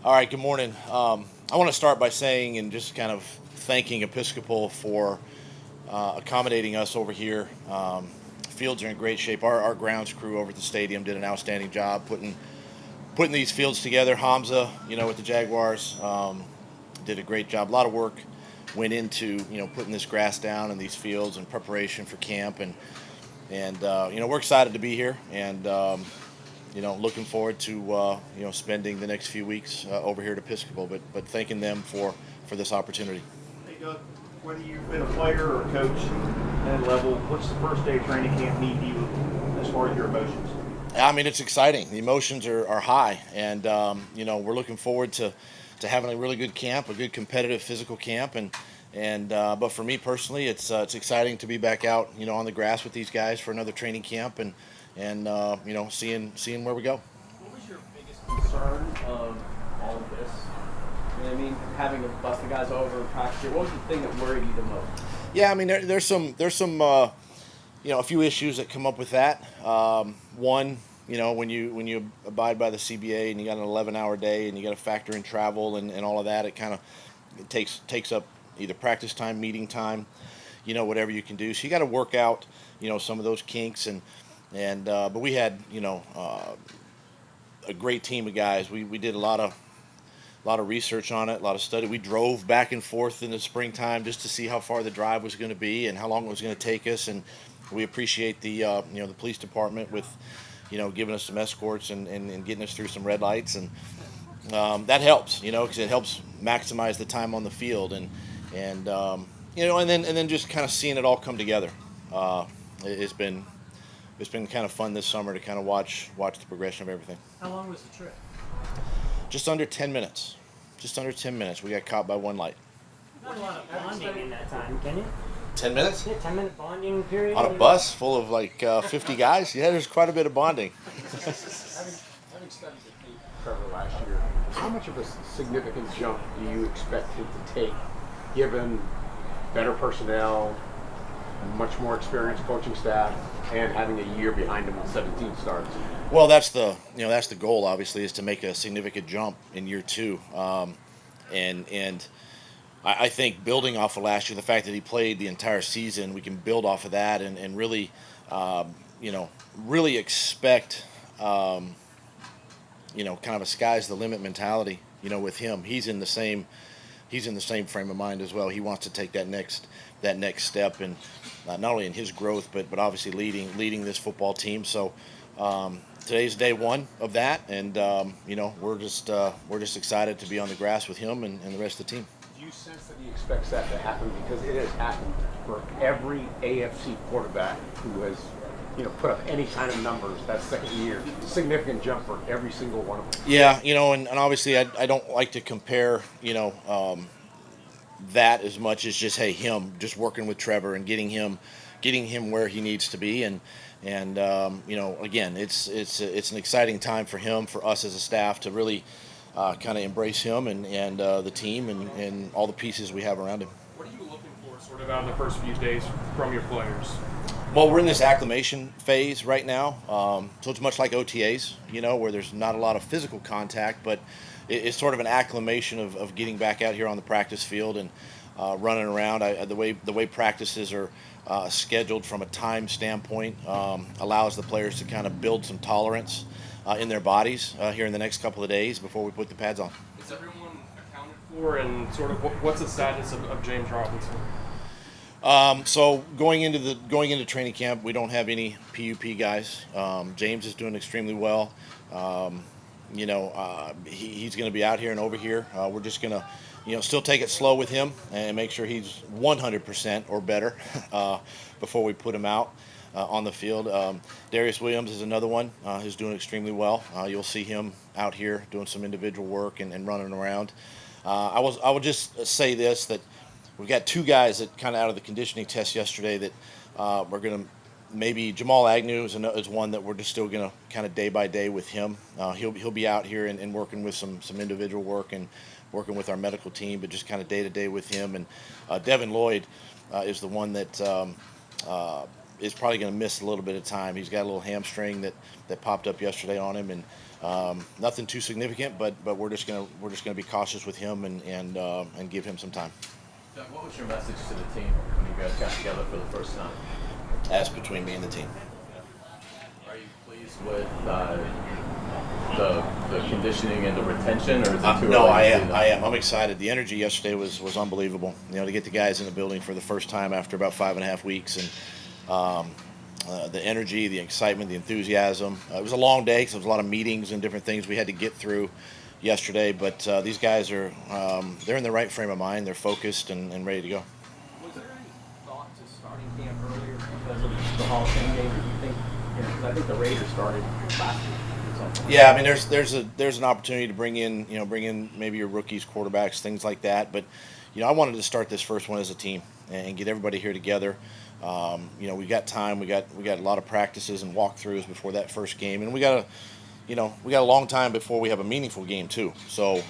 All right, good morning. I want to start by saying and just kind of thanking Episcopal for accommodating us over here. Fields are in great shape. Our grounds crew over at the stadium did an outstanding job putting these fields together. Hamza, with the Jaguars, did a great job. A lot of work went into putting this grass down and these fields in preparation for camp, and we're excited to be here and. Looking forward to spending the next few weeks over here at Episcopal, but thanking them for this opportunity. Hey Doug, whether you've been a player or a coach at any level, what's the first day of training camp mean to you as far as your emotions? I mean, it's exciting. The emotions are high, and we're looking forward to having a really good camp, a good competitive physical camp, and but for me personally, it's exciting to be back out on the grass with these guys for another training camp and seeing where we go. What was your biggest concern of all of this? You know what I mean? Having to bust the guys over in practice here. What was the thing that worried you the most? Yeah, I mean there's some a few issues that come up with that. One, when you abide by the CBA and you got an 11-hour day and you got to factor in travel and all of that, it kind of takes up either practice time, meeting time, whatever you can do. So you got to work out some of those kinks and but we had a great team of guys. We did a lot of research on it, a lot of study. We drove back and forth in the springtime just to see how far the drive was going to be and how long it was going to take us. And we appreciate the the police department with giving us some escorts and getting us through some red lights, and that helps because it helps maximize the time on the field and then just kind of seeing it all come together. It's been kind of fun this summer to kind of watch the progression of everything. How long was the trip? Just under 10 minutes. Just under 10 minutes. We got caught by one light. Not a lot of bonding in that time, can you? 10 minutes? Yeah, 10-minute bonding period. On a bus full of like 50 guys? Yeah, there's quite a bit of bonding. Having studied the tape Trevor last year, how much of a significant jump do you expect him to take, given better personnel, much more experienced coaching staff, and having a year behind him with 17 starts? Well, that's the goal. Obviously, is to make a significant jump in year two, and I think building off of last year, the fact that he played the entire season, we can build off of that and really, really expect, kind of a sky's the limit mentality. With him, he's in the same frame of mind as well. He wants to take that next step, and not only in his growth, but obviously leading this football team. So today's day one of that, and we're just excited to be on the grass with him and the rest of the team. Do you sense that he expects that to happen? Because it has happened for every AFC quarterback who has put up any kind of numbers that second year. Significant jump for every single one of them. Yeah, and obviously I don't like to compare that as much as just him just working with Trevor and getting him where he needs to be, and again, it's an exciting time for him, for us as a staff to really kind of embrace him and the team and all the pieces we have around him. What are you looking for sort of out in the first few days from your players? Well, we're in this acclimation phase right now, so it's much like OTAs, where there's not a lot of physical contact, but it's sort of an acclimation of getting back out here on the practice field and running around. The way practices are scheduled from a time standpoint allows the players to kind of build some tolerance in their bodies here in the next couple of days before we put the pads on. Is everyone accounted for, and sort of what's the status of James Robinson? So going into training camp, we don't have any PUP guys. James is doing extremely well. He's going to be out here and over here. We're just going to, still take it slow with him and make sure he's 100% or better before we put him out on the field. Darius Williams is another one who's doing extremely well. You'll see him out here doing some individual work and running around. I will just say this, that we've got two guys that kind of out of the conditioning test yesterday that we're going to maybe Jamal Agnew is one that we're just still going to kind of day by day with him. He'll be out here and working with some individual work and working with our medical team, but just kind of day to day with him. And Devin Lloyd is the one that is probably going to miss a little bit of time. He's got a little hamstring that popped up yesterday on him, and Nothing too significant, but we're just gonna be cautious with him and give him some time. Doug, what was your message to the team when you guys got together for the first time? That's between me and the team. Are you pleased with the conditioning and the retention, or is it too No, early I to see am. that? I am. I'm excited. The energy yesterday was unbelievable. To get the guys in the building for the first time after about 5.5 weeks, and the energy, the excitement, the enthusiasm. It was a long day because there was a lot of meetings and different things we had to get through yesterday. But these guys are they're in the right frame of mind. They're focused and ready to go. Was there any thought to starting camp earlier because of the Hall of Fame game? Do you think? Because I think the Raiders started last week. Yeah, I mean, there's an opportunity to bring in maybe your rookies, quarterbacks, things like that. But I wanted to start this first one as a team and get everybody here together. We got time. We got a lot of practices and walkthroughs before that first game, and we got a long time before we have a meaningful game too. So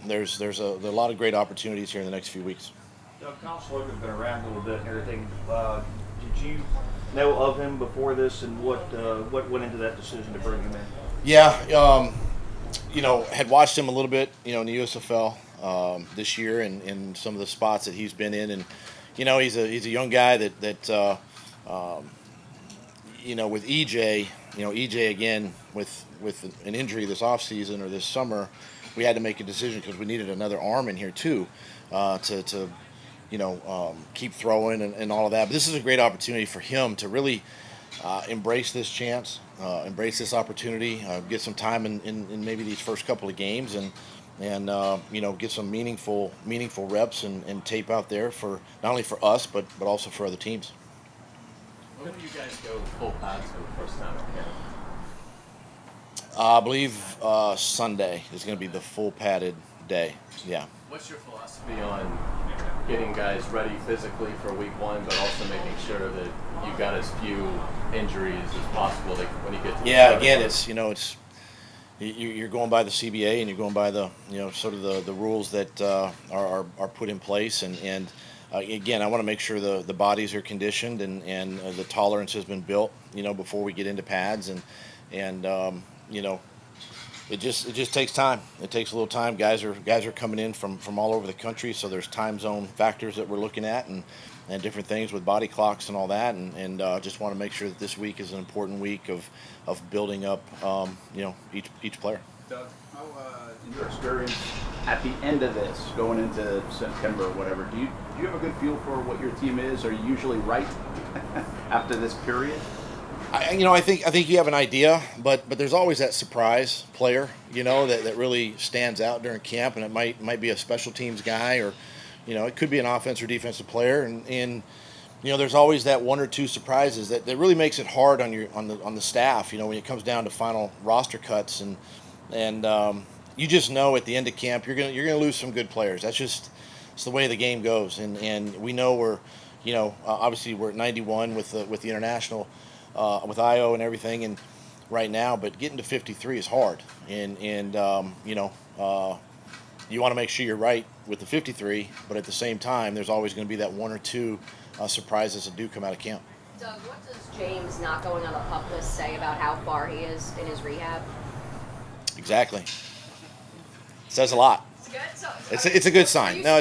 there's a lot of great opportunities here in the next few weeks. Doug, Kyle Slogan's been around a little bit and everything. Did you know of him before this, and what went into that decision to bring him in? Yeah, had watched him a little bit, in the USFL this year and some of the spots that he's been in, and he's a young guy that with EJ, EJ again with an injury this offseason or this summer, we had to make a decision because we needed another arm in here too to keep throwing and all of that. But this is a great opportunity for him to really embrace this chance, embrace this opportunity, get some time in maybe these first couple of games and get some meaningful reps and tape out there for not only for us but also for other teams. When do you guys go full pads for the first time at camp? I believe Sunday is going to be the full padded day. Yeah. What's your philosophy on getting guys ready physically for week one, but also making sure that you've got as few injuries as possible when you get to Yeah, again, it's you're going by the CBA and you're going by the sort of the rules that are put in place, and again, I want to make sure the bodies are conditioned and the tolerance has been built before we get into pads, and it just takes time. It takes a little time. Guys are coming in from all over the country, so there's time zone factors that we're looking at and different things with body clocks and all that, and just want to make sure that this week is an important week of building up each player. Doug, how, in your experience at the end of this, going into September or whatever, do you have a good feel for what your team is? Are you usually right after this period? I think you have an idea, but there's always that surprise player, that really stands out during camp, and it might be a special teams guy, or it could be an offense or defensive player, and there's always that one or two surprises that really makes it hard on the staff, when it comes down to final roster cuts, and you just know at the end of camp you're gonna lose some good players. It's the way the game goes, and we know we're obviously we're at 91 with the international. With IO and everything, and right now, but getting to 53 is hard, and you want to make sure you're right with the 53, but at the same time, there's always going to be that one or two surprises that do come out of camp. Doug, what does James not going on the PUP list say about how far he is in his rehab? Exactly. Says a lot. It's good. So, It's a good sign. No,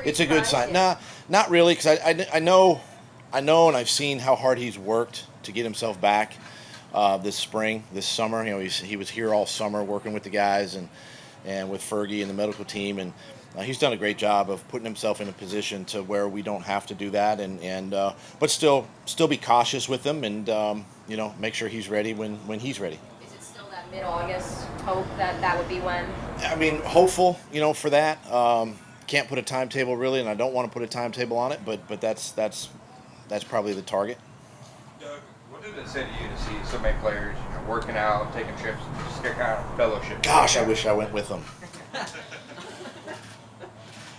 it's a good sign. Nah, not really, because I know, and I've seen how hard he's worked to get himself back this summer. He was here all summer working with the guys and with Fergie and the medical team, and he's done a great job of putting himself in a position to where we don't have to do that, but still be cautious with him and make sure he's ready when he's ready. Is it still that mid-August hope that would be when? I mean, hopeful, for that. Can't put a timetable really, and I don't want to put a timetable on it, but that's probably the target. Doug, what did it say to you to see so many players, working out, taking trips, just get kind of fellowship? Gosh, I wish I went with them.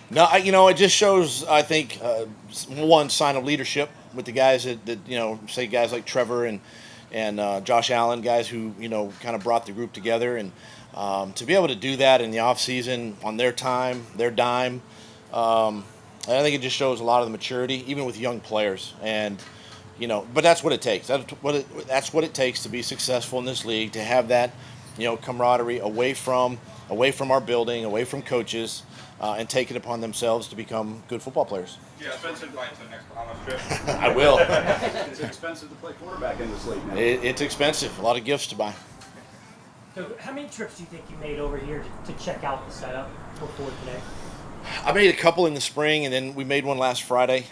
No, it just shows, I think, one sign of leadership with the guys that say guys like Trevor and Josh Allen, guys who kind of brought the group together, and to be able to do that in the off season on their time, their dime. I think it just shows a lot of the maturity, even with young players, and but that's what it takes. That's what it takes to be successful in this league. To have that camaraderie away from our building, away from coaches, and take it upon themselves to become good football players. Yeah, Spencer invite to the next Bahamas trip. I will. It's expensive to play quarterback in this league now. It's expensive. A lot of gifts to buy. So how many trips do you think you made over here to check out the setup before today? I made a couple in the spring, and then we made one last Friday.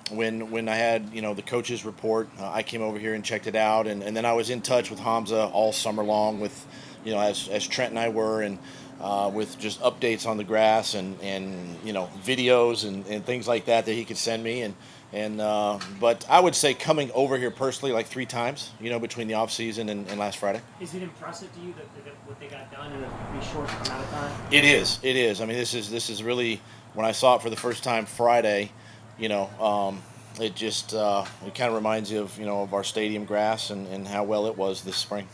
When I had the coaches report, I came over here and checked it out, and then I was in touch with Hamza all summer long with, as Trent and I were, and with just updates on the grass and videos and things like that he could send me, but I would say coming over here personally like 3 times, between the off season and last Friday. Is it impressive to you that what they got done in a pretty short amount of time? It is. I mean, this is really, when I saw it for the first time Friday, it just it kind of reminds you of our stadium grass and how well it was this spring.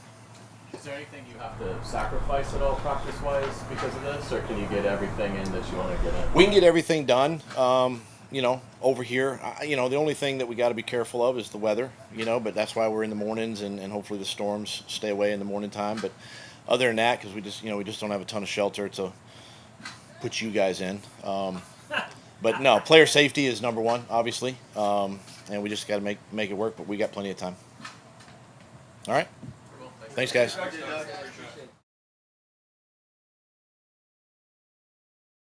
Is there anything you have to sacrifice at all practice-wise because of this, or can you get everything in that you want to get in? We can get everything done. Over here, the only thing that we got to be careful of is the weather. But that's why we're in the mornings, and hopefully the storms stay away in the morning time. But other than that, because we just don't have a ton of shelter to put you guys in. But no, player safety is number one, obviously, and we just got to make it work. But we got plenty of time. All right. Thanks, guys.